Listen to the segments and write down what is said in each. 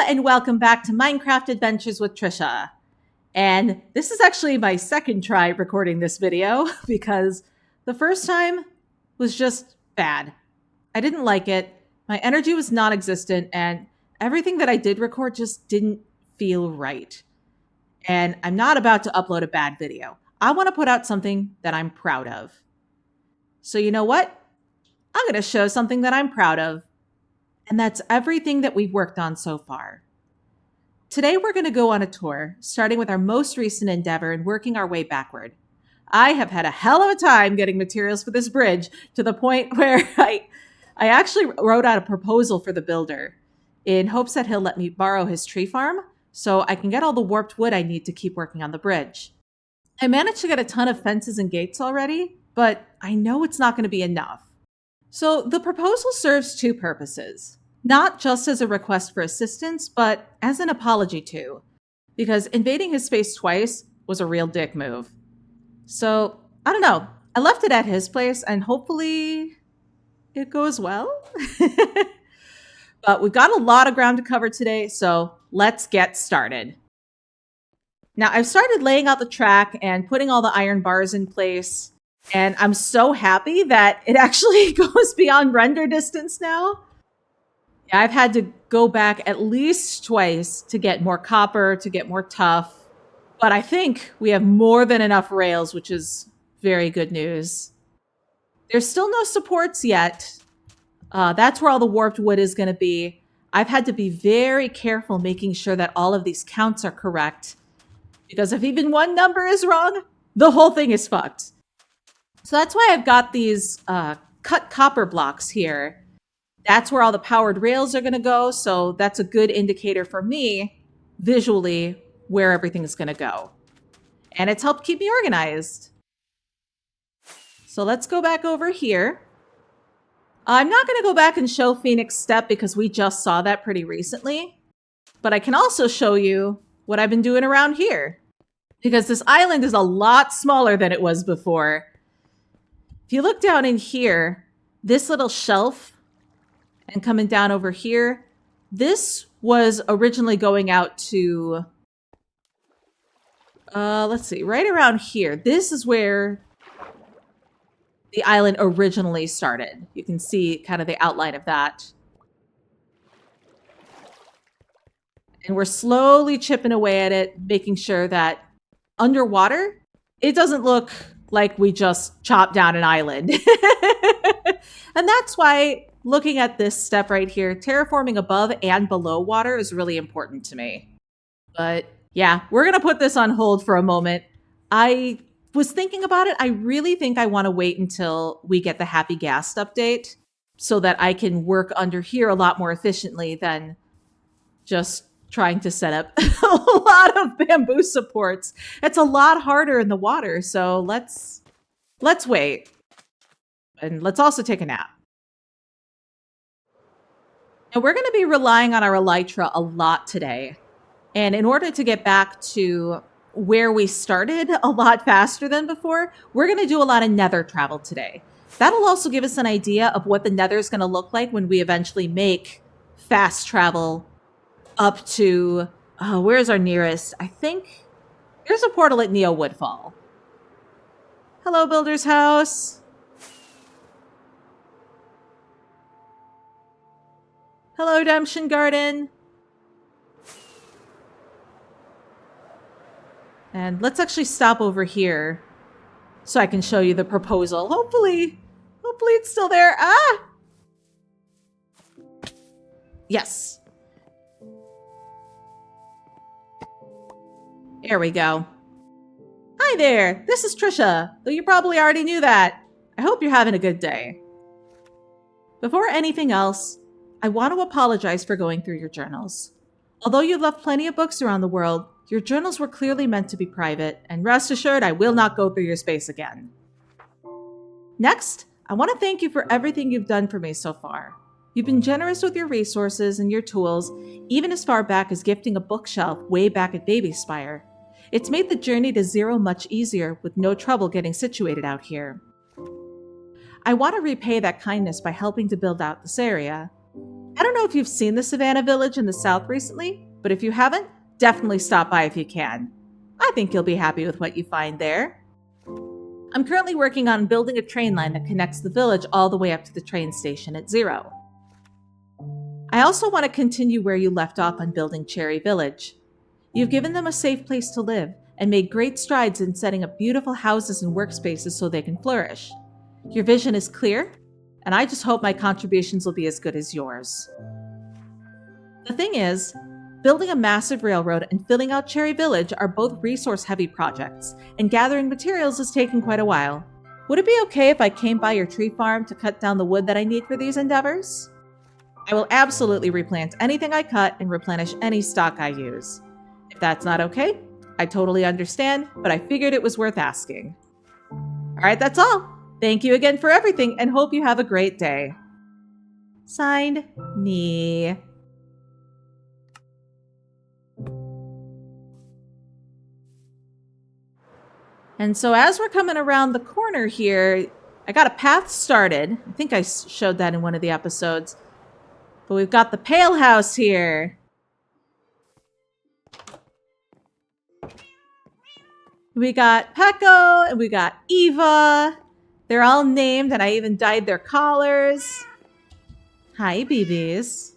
and welcome back to Minecraft Adventures with Tricia. And this is actually my second try recording this video because the first time was just bad. I didn't like it. My energy was non-existent and everything that I did record just didn't feel right. And I'm not about to upload a bad video. I want to put out something that I'm proud of. So you know what? I'm going to show something that I'm proud of. And that's everything that we've worked on so far. Today, we're going to go on a tour, starting with our most recent endeavor and working our way backward. I have had a hell of a time getting materials for this bridge to the point where I actually wrote out a proposal for the builder in hopes that he'll let me borrow his tree farm so I can get all the warped wood I need to keep working on the bridge. I managed to get a ton of fences and gates already, but I know it's not going to be enough. So the proposal serves two purposes. Not just as a request for assistance, but as an apology too, because invading his space twice was a real dick move. So, I don't know. I left it at his place and hopefully it goes well. But we've got a lot of ground to cover today, so let's get started. Now, I've started laying out the track and putting all the iron bars in place, and I'm so happy that it actually goes beyond render distance now. I've had to go back at least twice to get more copper, to get more tuff. But I think we have more than enough rails, which is very good news. There's still no supports yet. That's where all the warped wood is going to be. I've had to be very careful making sure that all of these counts are correct. Because if even one number is wrong, the whole thing is fucked. So that's why I've got these cut copper blocks here. That's where all the powered rails are going to go. So that's a good indicator for me, visually, where everything is going to go. And it's helped keep me organized. So let's go back over here. I'm not going to go back and show Phoenix Step because we just saw that pretty recently. But I can also show you what I've been doing around here. Because this island is a lot smaller than it was before. If you look down in here, this little shelf and coming down over here, this was originally going out to, let's see, right around here. This is where the island originally started. You can see kind of the outline of that. And we're slowly chipping away at it, making sure that underwater, it doesn't look like we just chopped down an island. And that's why looking at this step right here, terraforming above and below water is really important to me. But yeah, we're going to put this on hold for a moment. I was thinking about it. I really think I want to wait until we get the Happy Ghast update so that I can work under here a lot more efficiently than just trying to set up a lot of bamboo supports. It's a lot harder in the water, so let's wait. And let's also take a nap. And we're going to be relying on our elytra a lot today. And in order to get back to where we started a lot faster than before, we're going to do a lot of nether travel today. That'll also give us an idea of what the nether is going to look like when we eventually make fast travel up to, where's our nearest? I think there's a portal at Neo Woodfall. Hello, Builder's House. Hello, Redemption Garden. And let's actually stop over here so I can show you the proposal. Hopefully it's still there. Ah! Yes. There we go. Hi there, this is Tricia, though you probably already knew that. I hope you're having a good day. Before anything else, I want to apologize for going through your journals. Although you've left plenty of books around the world, your journals were clearly meant to be private, and rest assured I will not go through your space again. Next, I want to thank you for everything you've done for me so far. You've been generous with your resources and your tools, even as far back as gifting a bookshelf way back at Baby Spire. It's made the journey to Zero much easier with no trouble getting situated out here. I want to repay that kindness by helping to build out this area. I don't know if you've seen the Savannah Village in the south recently, but if you haven't, definitely stop by if you can. I think you'll be happy with what you find there. I'm currently working on building a train line that connects the village all the way up to the train station at 0. I also want to continue where you left off on building Cherry Village. You've given them a safe place to live and made great strides in setting up beautiful houses and workspaces so they can flourish. Your vision is clear, and I just hope my contributions will be as good as yours. The thing is, building a massive railroad and filling out Cherry Village are both resource-heavy projects, and gathering materials has taken quite a while. Would it be okay if I came by your tree farm to cut down the wood that I need for these endeavors? I will absolutely replant anything I cut and replenish any stock I use. If that's not okay, I totally understand, but I figured it was worth asking. Alright, that's all. Thank you again for everything and hope you have a great day. Signed, Nee. And so as we're coming around the corner here, I got a path started. I think I showed that in one of the episodes. But we've got the Pale House here. We got Pecco and we got Eva. They're all named and I even dyed their collars. Hi, BBs.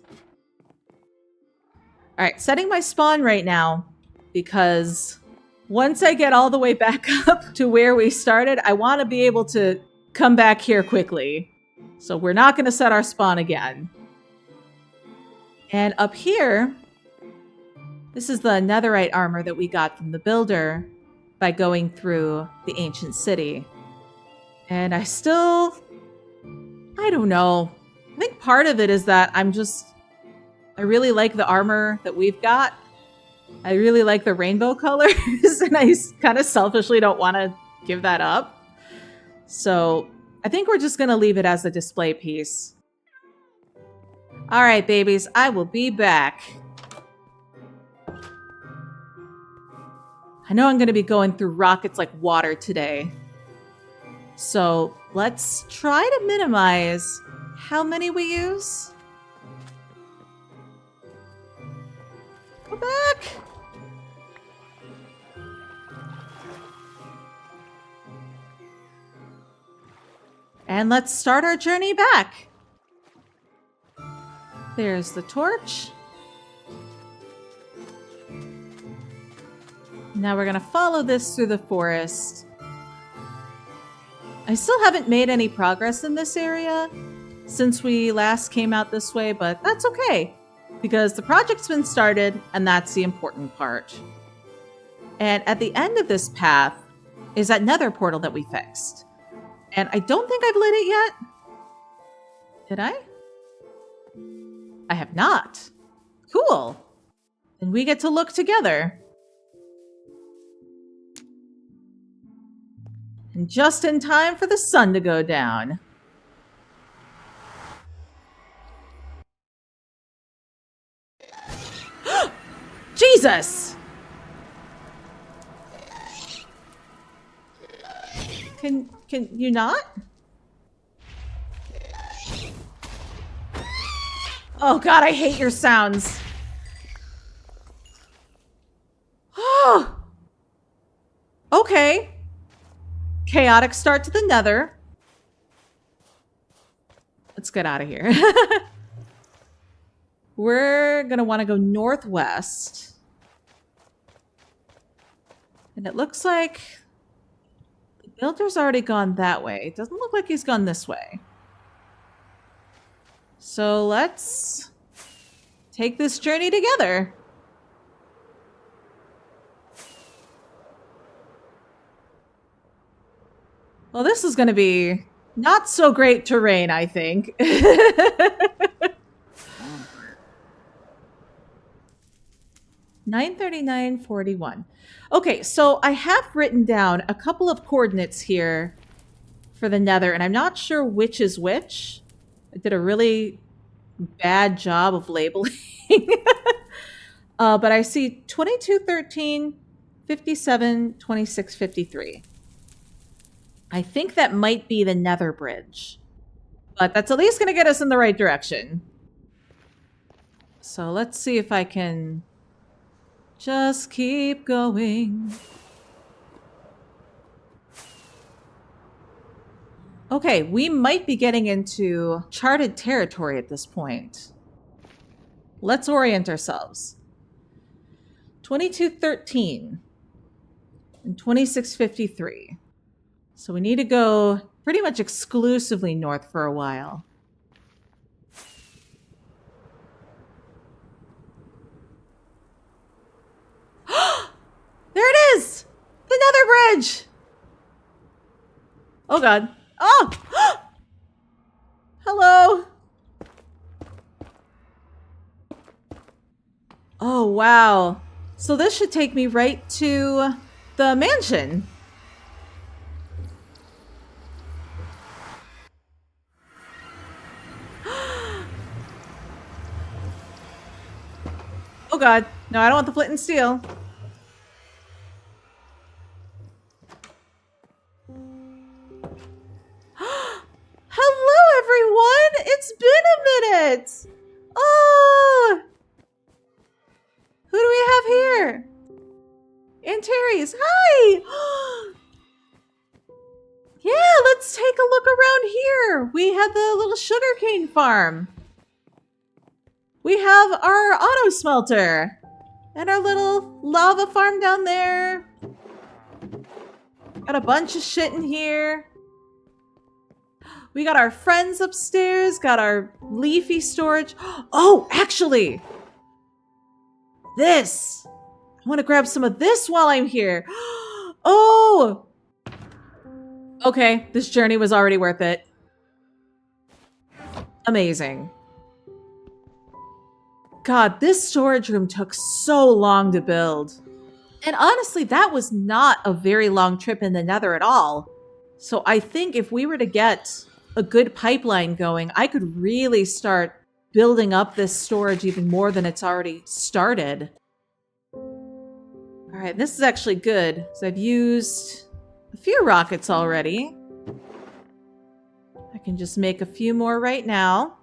All right, setting my spawn right now because once I get all the way back up to where we started, I want to be able to come back here quickly. So we're not going to set our spawn again. And up here, this is the netherite armor that we got from the builder by going through the ancient city. And I don't know. I think part of it is that I really like the armor that we've got. I really like the rainbow colors, and I kind of selfishly don't want to give that up. So I think we're just going to leave it as a display piece. All right, babies, I will be back. I know I'm going to be going through rockets like water today. So let's try to minimize how many we use. Go back. And let's start our journey back. There's the torch. Now we're going to follow this through the forest. I still haven't made any progress in this area since we last came out this way, but that's okay because the project's been started and that's the important part. And at the end of this path is that nether portal that we fixed. And I don't think I've lit it yet. Did I? I have not. Cool. And we get to look together. And just in time for the sun to go down. Jesus! Can you not? Oh god, I hate your sounds. Oh. Okay. Chaotic start to the nether. Let's get out of here. We're gonna want to go northwest. And it looks like the builder's already gone that way. It doesn't look like he's gone this way. So let's take this journey together. Well, this is going to be not so great terrain, I think. 939.41. Okay, so I have written down a couple of coordinates here for the nether, and I'm not sure which is which. I did a really bad job of labeling. But I see 2213, 57, 26, 53. I think that might be the nether bridge. But that's at least going to get us in the right direction. So let's see if I can just keep going. Okay, we might be getting into charted territory at this point. Let's orient ourselves. 2213 and 2653. So we need to go pretty much exclusively north for a while. There it is! The Nether Bridge! Oh god. Oh! Hello! Oh wow. So this should take me right to the mansion. Oh god. No, I don't want the flint and steel. Hello, everyone! It's been a minute! Oh! Who do we have here? Antares. Hi! Yeah, let's take a look around here. We have the little sugarcane farm. We have our auto smelter. And our little lava farm down there. Got a bunch of shit in here. We got our friends upstairs. Got our leafy storage. Oh, actually. This. I want to grab some of this while I'm here. Oh. Okay, this journey was already worth it. Amazing. God, this storage room took so long to build. And honestly, that was not a very long trip in the Nether at all. So I think if we were to get a good pipeline going, I could really start building up this storage even more than it's already started. All right, this is actually good, because I've used a few rockets already. I can just make a few more right now.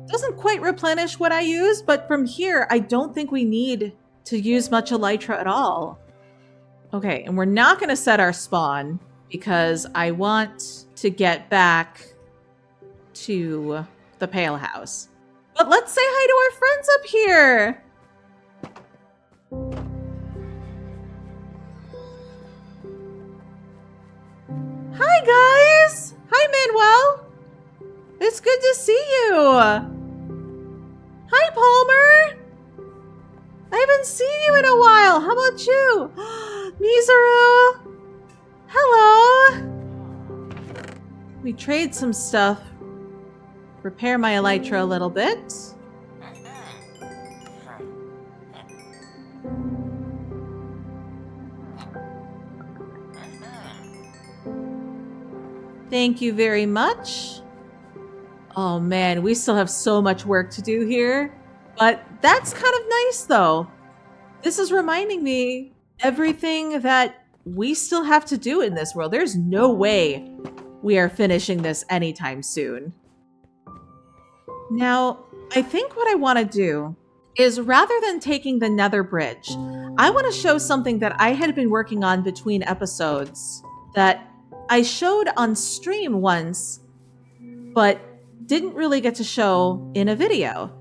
Doesn't quite replenish what I use, but from here, I don't think we need to use much elytra at all. Okay, and we're not going to set our spawn because I want to get back to the Pale House. But let's say hi to our friends up here. Hi, guys. Hi, Manuel. It's good to see you. Hi, Palmer. I haven't seen you in a while. How about you? Mizaru. Hello. We trade some stuff. Repair my elytra a little bit. Thank you very much. Oh man, we still have so much work to do here. But that's kind of nice though. This is reminding me everything that we still have to do in this world. There's no way we are finishing this anytime soon. Now, I think what I want to do is rather than taking the Nether Bridge, I want to show something that I had been working on between episodes that I showed on stream once, but didn't really get to show in a video.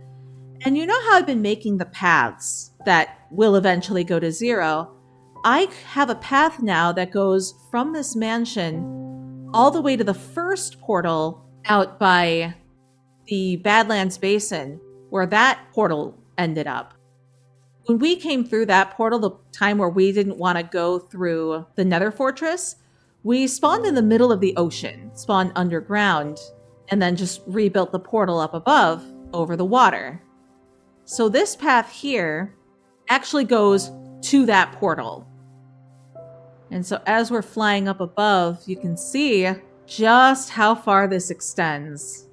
And you know how I've been making the paths that will eventually go to 0? I have a path now that goes from this mansion all the way to the first portal out by the Badlands Basin, where that portal ended up. When we came through that portal, the time where we didn't want to go through the Nether Fortress, we spawned in the middle of the ocean, spawned underground, and then just rebuilt the portal up above over the water. So this path here actually goes to that portal. And so as we're flying up above, you can see just how far this extends.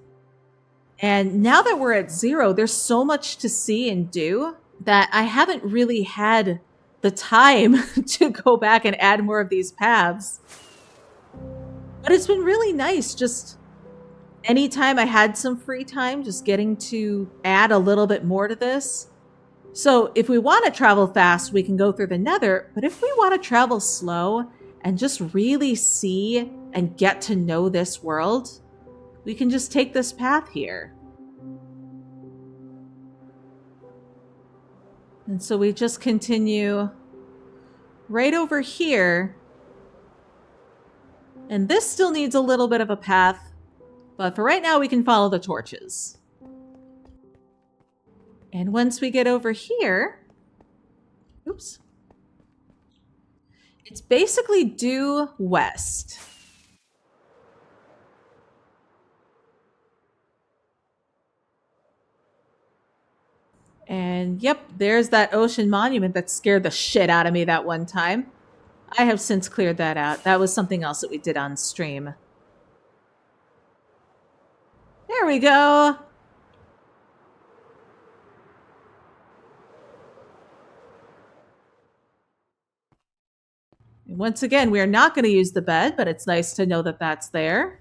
And now that we're at 0, there's so much to see and do that I haven't really had the time to go back and add more of these paths. But it's been really nice just anytime I had some free time, just getting to add a little bit more to this. So if we want to travel fast, we can go through the Nether, but if we want to travel slow and just really see and get to know this world, we can just take this path here. And so we just continue right over here. And this still needs a little bit of a path, but for right now we can follow the torches. And once we get over here, oops, it's basically due west. And yep, there's that ocean monument that scared the shit out of me that one time. I have since cleared that out. That was something else that we did on stream. There we go. Once again, we are not going to use the bed, but it's nice to know that that's there.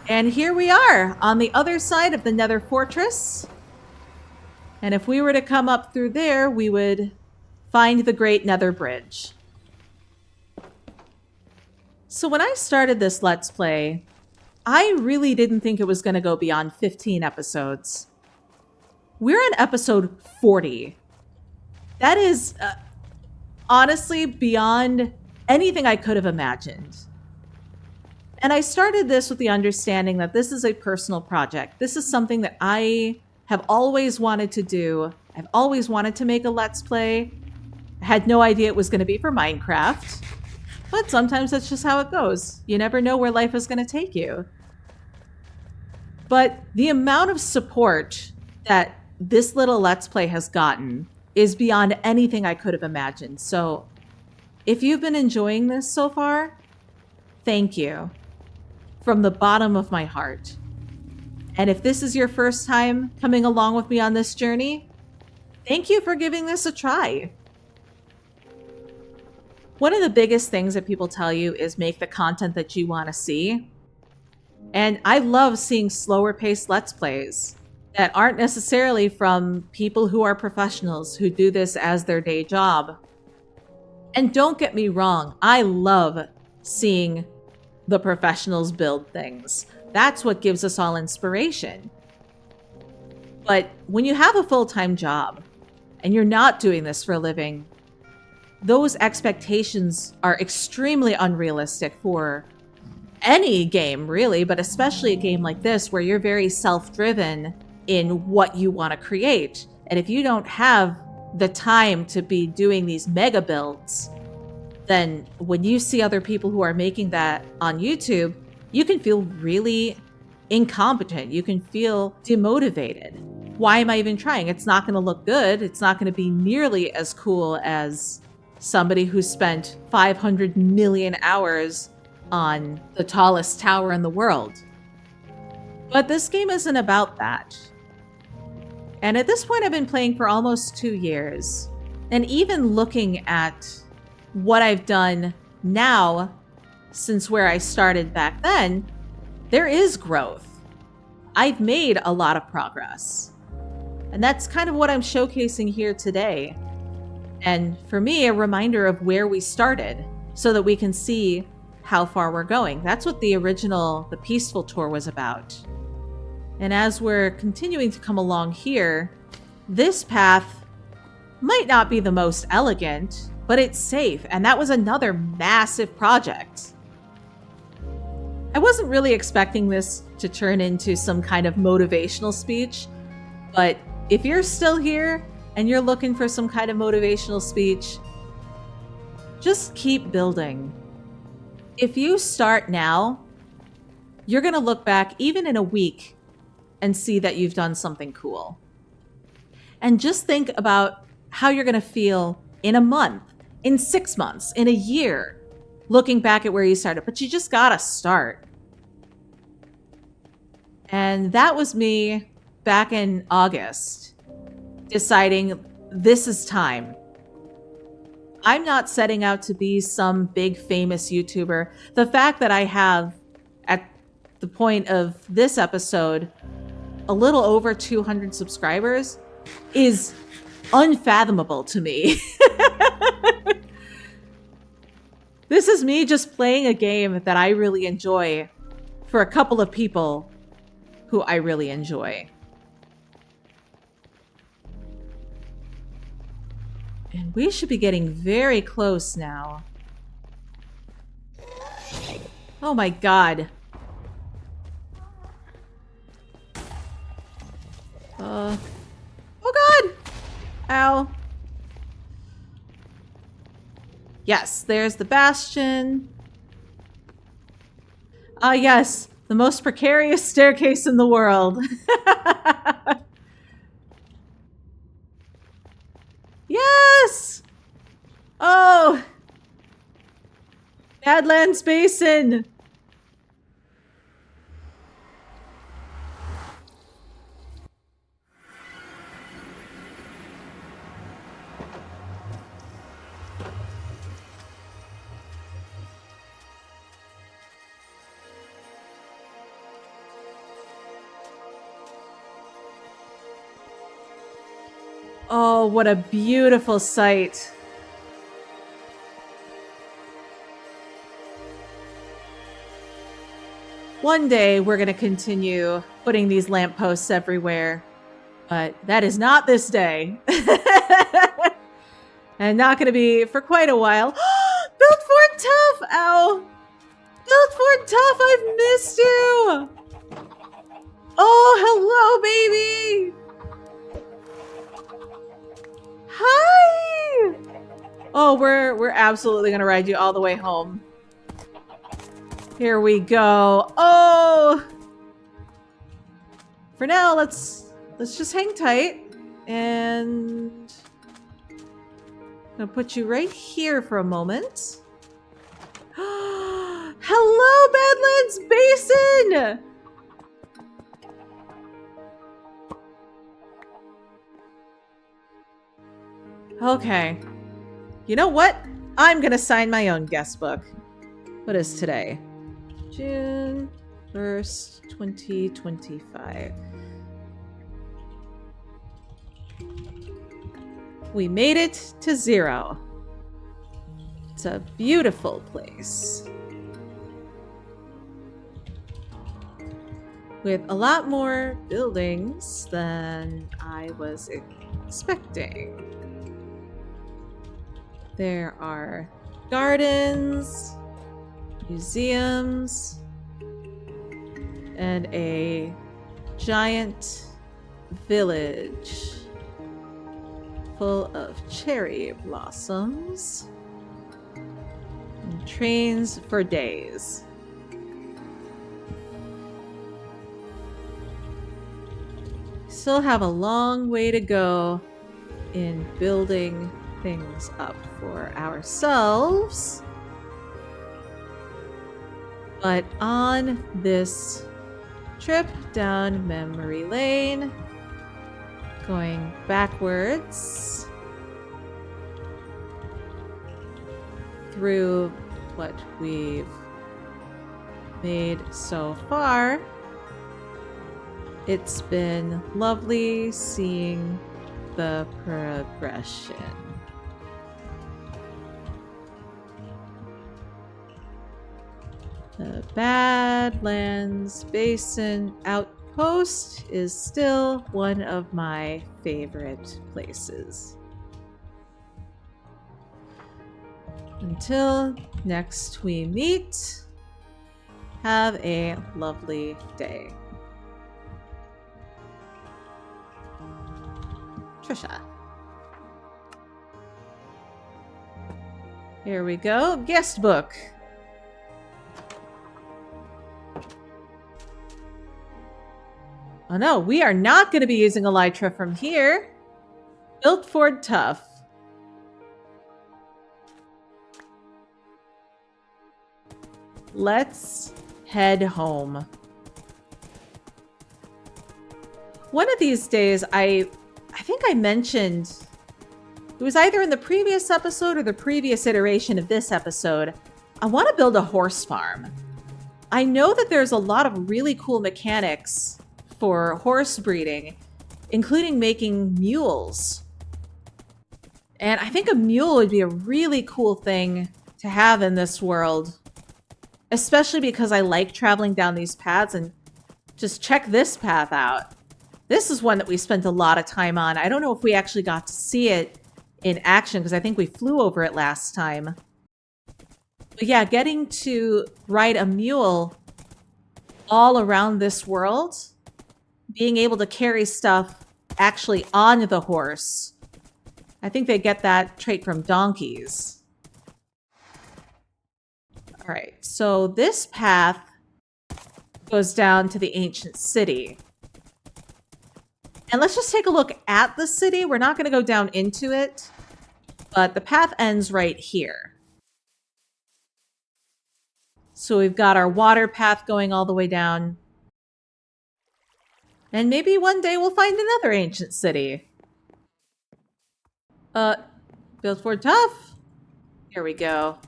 And here we are on the other side of the Nether Fortress. And if we were to come up through there, we would find the Great Nether Bridge. So when I started this Let's Play, I really didn't think it was going to go beyond 15 episodes. We're on episode 40. That is honestly beyond anything I could have imagined. And I started this with the understanding that this is a personal project. This is something that I have always wanted to do. I've always wanted to make a Let's Play. I had no idea it was going to be for Minecraft. But sometimes that's just how it goes. You never know where life is going to take you. But the amount of support that this little Let's Play has gotten is beyond anything I could have imagined. So if you've been enjoying this so far, thank you. From the bottom of my heart. And if this is your first time coming along with me on this journey, thank you for giving this a try. One of the biggest things that people tell you is make the content that you want to see. And I love seeing slower paced Let's Plays that aren't necessarily from people who are professionals who do this as their day job. And don't get me wrong, I love seeing the professionals build things. That's what gives us all inspiration. But when you have a full-time job and you're not doing this for a living, those expectations are extremely unrealistic for any game, really, but especially a game like this where you're very self-driven in what you want to create. And if you don't have the time to be doing these mega builds, then when you see other people who are making that on YouTube, you can feel really incompetent. You can feel demotivated. Why am I even trying? It's not going to look good. It's not going to be nearly as cool as somebody who spent 500 million hours on the tallest tower in the world. But this game isn't about that. And at this point, I've been playing for almost 2 years. And even looking at what I've done now since where I started back then, there is growth. I've made a lot of progress. And that's kind of what I'm showcasing here today. And for me, a reminder of where we started so that we can see how far we're going. That's what the Peaceful Tour was about. And as we're continuing to come along here, this path might not be the most elegant, but it's safe, and that was another massive project. I wasn't really expecting this to turn into some kind of motivational speech, but if you're still here and you're looking for some kind of motivational speech, just keep building. If you start now, you're going to look back even in a week and see that you've done something cool. And just think about how you're going to feel in a month, in 6 months, in a year, looking back at where you started. But you just got to start. And that was me back in August, deciding this is time. I'm not setting out to be some big famous YouTuber. The fact that I have, at the point of this episode, a little over 200 subscribers is unfathomable to me. This is me just playing a game that I really enjoy for a couple of people who I really enjoy. And we should be getting very close now. Oh my god. Oh god! Ow. Yes, there's the bastion. Ah, yes, the most precarious staircase in the world. Yes! Oh! Badlands Basin! Oh, what a beautiful sight. One day we're going to continue putting these lampposts everywhere, but that is not this day. And not going to be for quite a while. Built Fort Tough! Ow! Built Fort Tough, I've missed you! Oh, hello, baby! Hi! Oh, we're absolutely gonna ride you all the way home. Here we go. Oh! For now, let's just hang tight. And I'm gonna put you right here for a moment. Hello, Badlands Basin! Okay. You know what? I'm gonna sign my own guest book. What is today? June 1st, 2025. We made it to 0. It's a beautiful place. With a lot more buildings than I was expecting. There are gardens, museums, and a giant village full of cherry blossoms and trains for days. Still have a long way to go in building things up for ourselves. But on this trip down memory lane, going backwards through what we've made so far, it's been lovely seeing the progression. The Badlands Basin Outpost is still one of my favorite places. Until next we meet, have a lovely day. Tricia. Here we go. Guest book. Oh no, we are not going to be using Elytra from here. Built Ford Tough. Let's head home. One of these days, I think I mentioned It was either in the previous episode or the previous iteration of this episode. I want to build a horse farm. I know that there's a lot of really cool mechanics for horse breeding, including making mules. And I think a mule would be a really cool thing to have in this world, especially because I like traveling down these paths. And just check this path out. This is one that we spent a lot of time on. I don't know if we actually got to see it in action because I think we flew over it last time. But yeah, getting to ride a mule all around this world, being able to carry stuff actually on the horse. I think they get that trait from donkeys. All right, so this path goes down to the ancient city. And let's just take a look at the city. We're not going to go down into it, but the path ends right here. So we've got our water path going all the way down. And maybe one day we'll find another ancient city. Build for tough. Here we go.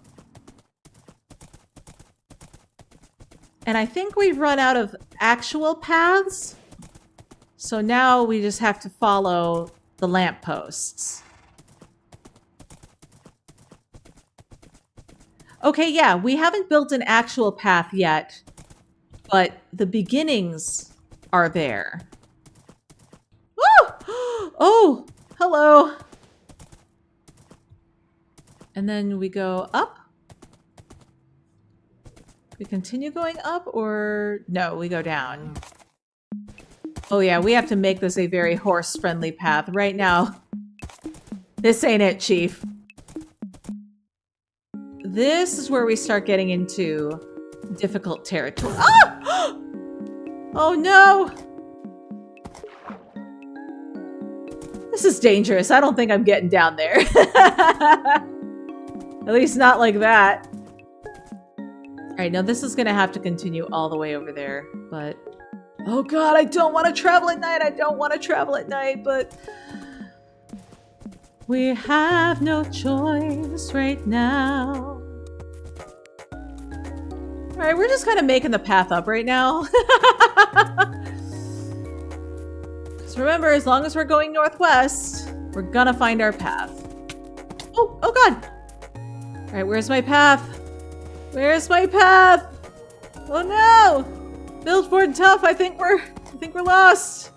And I think we've run out of actual paths. So now we just have to follow the lampposts. Okay, yeah, we haven't built an actual path yet, but the beginnings are there. Woo! Oh, hello. And then we go up. We continue going up, or no, we go down. Oh yeah, we have to make this a very horse-friendly path right now. This ain't it, Chief. This is where we start getting into difficult territory. Ah! Oh no! This is dangerous. I don't think I'm getting down there. At least not like that. Alright, now this is gonna have to continue all the way over there, but... Oh god, I don't want to travel at night! I don't want to travel at night, but... We have no choice right now. Alright, we're just kind of making the path up right now. Because remember, as long as we're going northwest, we're gonna find our path. Oh god! Alright, where's my path? Where's my path? Oh no! Build for tough, I think we're lost.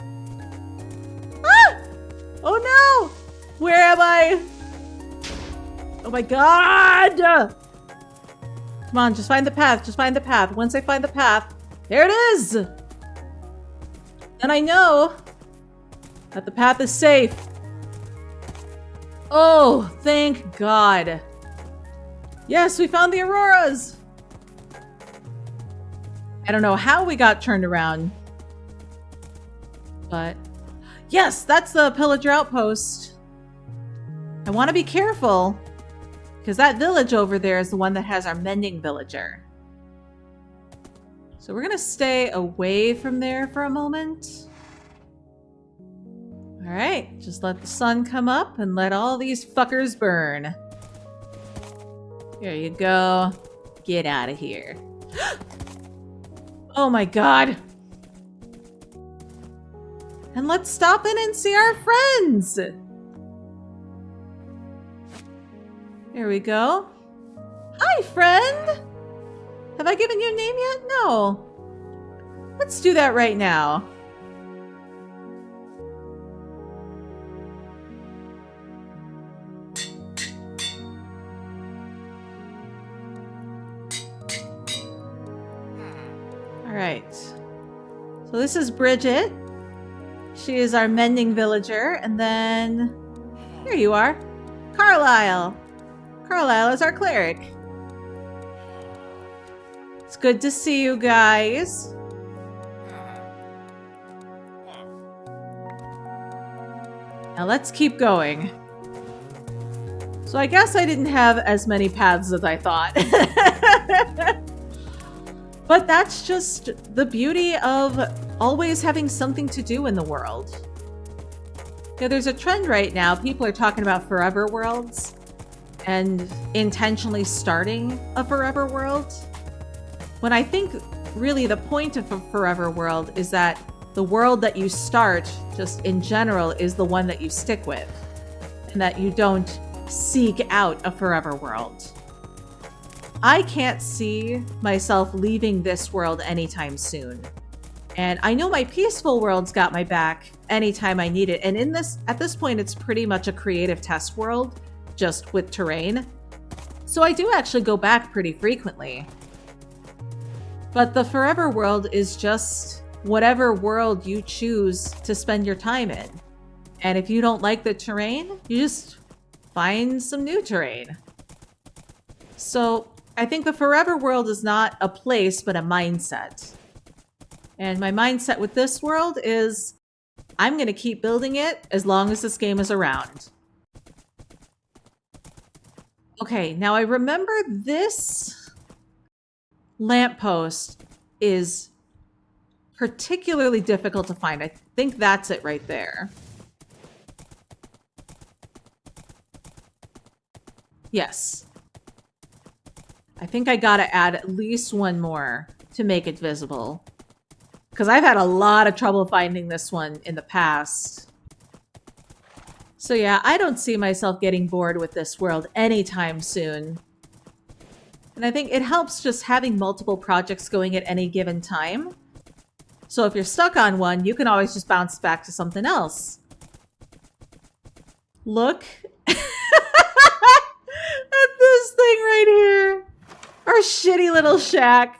Ah! Oh no! Where am I? Oh my god! Come on, just find the path, just find the path. Once I find the path, there it is! Then I know that the path is safe. Oh, thank God. Yes, we found the auroras! I don't know how we got turned around. But... Yes, that's the pillager outpost. I want to be careful. Because that village over there is the one that has our mending villager. So we're going to stay away from there for a moment. Alright, just let the sun come up and let all these fuckers burn. There you go. Get out of here. Oh my god. And let's stop in and see our friends. There we go. Hi, friend. Have I given you a name yet? No. Let's do that right now. Alright. So this is Bridget. She is our mending villager. And then... Here you are. Carlisle. Carlisle is our cleric. It's good to see you guys. Now let's keep going. So I guess I didn't have as many paths as I thought. But that's just the beauty of always having something to do in the world. Yeah, there's a trend right now. People are talking about forever worlds and intentionally starting a forever world. When I think really the point of a forever world is that the world that you start, just in general, is the one that you stick with, and that you don't seek out a forever world. I can't see myself leaving this world anytime soon. And I know my peaceful world's got my back anytime I need it. And at this point, it's pretty much a creative test world, just with terrain. So I do actually go back pretty frequently. But the forever world is just whatever world you choose to spend your time in. And if you don't like the terrain, you just find some new terrain. So I think the forever world is not a place, but a mindset. And my mindset with this world is I'm going to keep building it as long as this game is around. Okay, now I remember this lamppost is particularly difficult to find. I think that's it right there. Yes. I think I gotta add at least one more to make it visible. Because I've had a lot of trouble finding this one in the past. So yeah, I don't see myself getting bored with this world anytime soon. And I think it helps just having multiple projects going at any given time. So if you're stuck on one, you can always just bounce back to something else. Look at this thing right here. Our shitty little shack.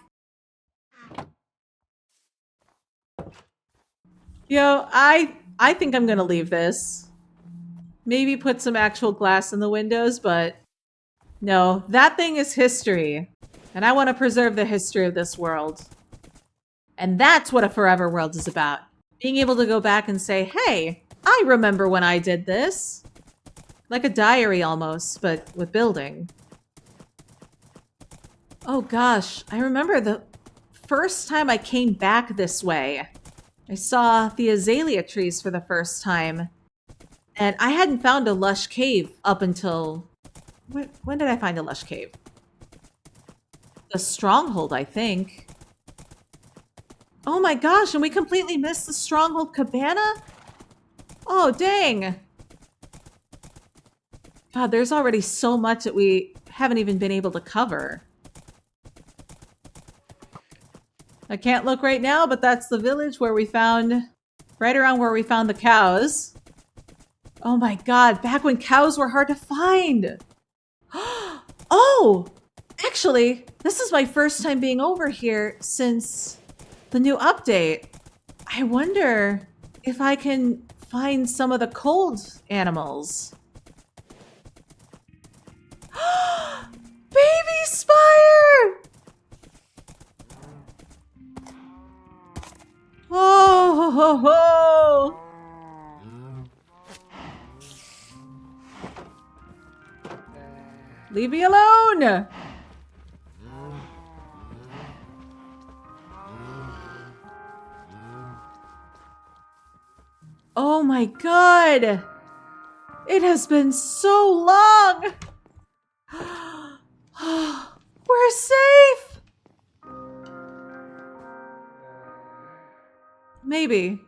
Yo, I think I'm gonna leave this. Maybe put some actual glass in the windows, but no, that thing is history. And I want to preserve the history of this world. And that's what a forever world is about. Being able to go back and say, hey, I remember when I did this. Like a diary almost, but with building. Oh gosh, I remember the first time I came back this way. I saw the azalea trees for the first time. And I hadn't found a lush cave up until... When did I find a lush cave? The stronghold, I think. Oh my gosh, and we completely missed the stronghold cabana? Oh, dang. God, there's already so much that we haven't even been able to cover. I can't look right now, but that's the village where we found... Right around where we found the cows. Oh my god, back when cows were hard to find! Oh! Actually, this is my first time being over here since the new update. I wonder if I can find some of the cold animals. Baby Spire! Oh, ho, ho, ho. Leave me alone! Oh my god! It has been so long! We're safe! Maybe.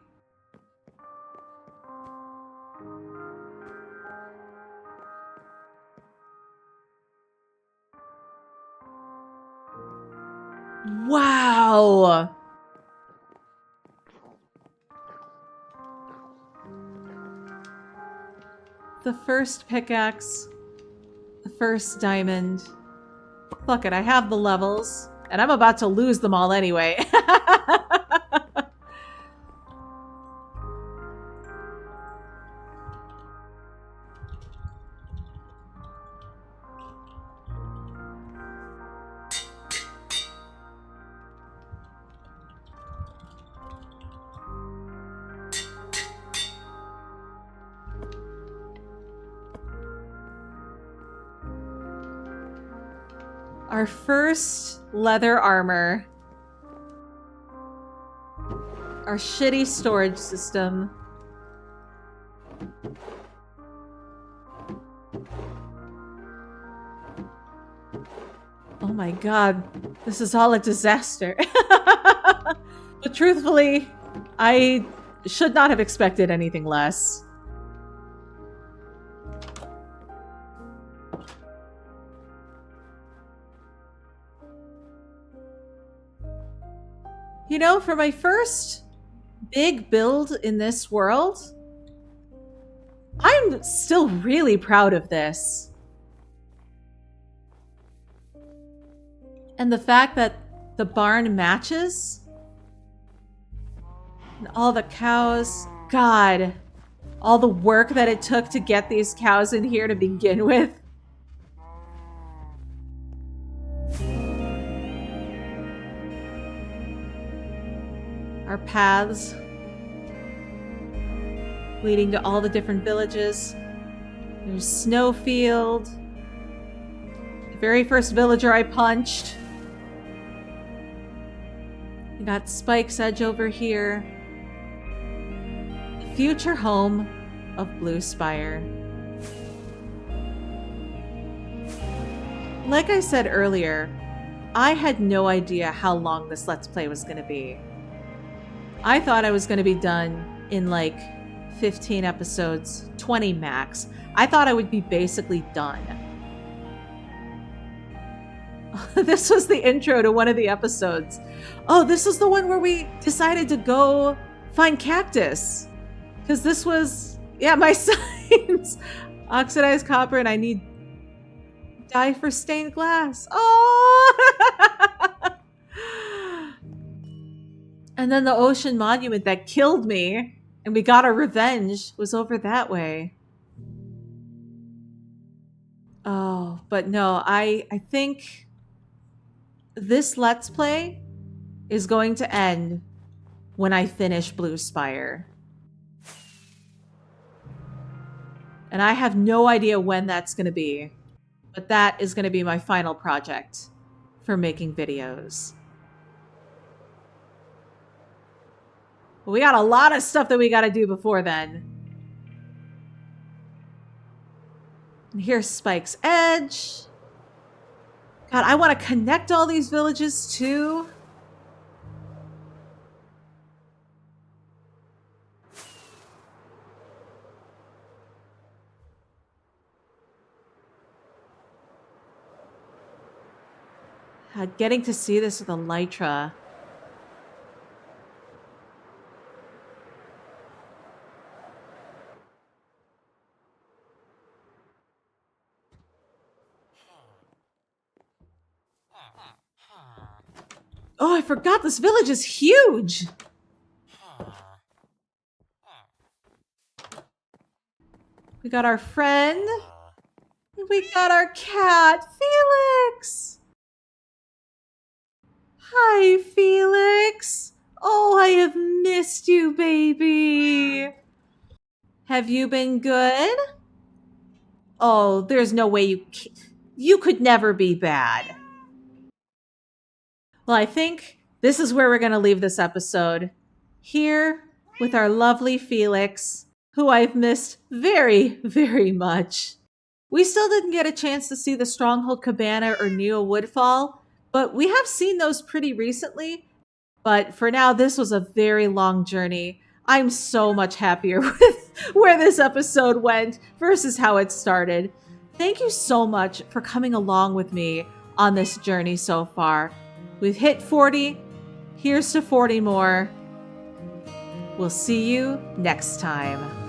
Wow! The first pickaxe, the first diamond. Fuck it, I have the levels, and I'm about to lose them all anyway. Our first leather armor. Our shitty storage system. my god, this is all a disaster. But truthfully, I should not have expected anything less. You know, for my first big build in this world, I'm still really proud of this. And the fact that the barn matches and all the cows, God, all the work that it took to get these cows in here to begin with. Our paths leading to all the different villages. There's Snowfield, the very first villager I punched. We got Spike's Edge over here. The future home of Blue Spire. Like I said earlier, I had no idea how long this Let's Play was going to be. I thought I was going to be done in like 15 episodes, 20 max. I thought I would be basically done. This was the intro to one of the episodes. Oh, this is the one where we decided to go find cactus. Because this was, yeah, my signs. Oxidized copper and I need dye for stained glass. Oh! And then the ocean monument that killed me and we got our revenge was over that way. Oh, but no, I think this Let's Play is going to end when I finish Blue Spire. And I have no idea when that's going to be, but that is going to be my final project for making videos. But we got a lot of stuff that we got to do before then. And here's Spike's Edge. God, I want to connect all these villages too. Getting to see this with Elytra. Oh, I forgot this village is huge. We got our friend. And we got our cat, Felix. Hi, Felix. Oh, I have missed you, baby. Have you been good? Oh, there's no way you could never be bad. Well, I think this is where we're going to leave this episode. Here with our lovely Felix, who I've missed very, very much. We still didn't get a chance to see the Stronghold Cabana or Neo Woodfall, but we have seen those pretty recently. But for now, this was a very long journey. I'm so much happier with where this episode went versus how it started. Thank you so much for coming along with me on this journey so far. We've hit 40. Here's to 40 more. We'll see you next time.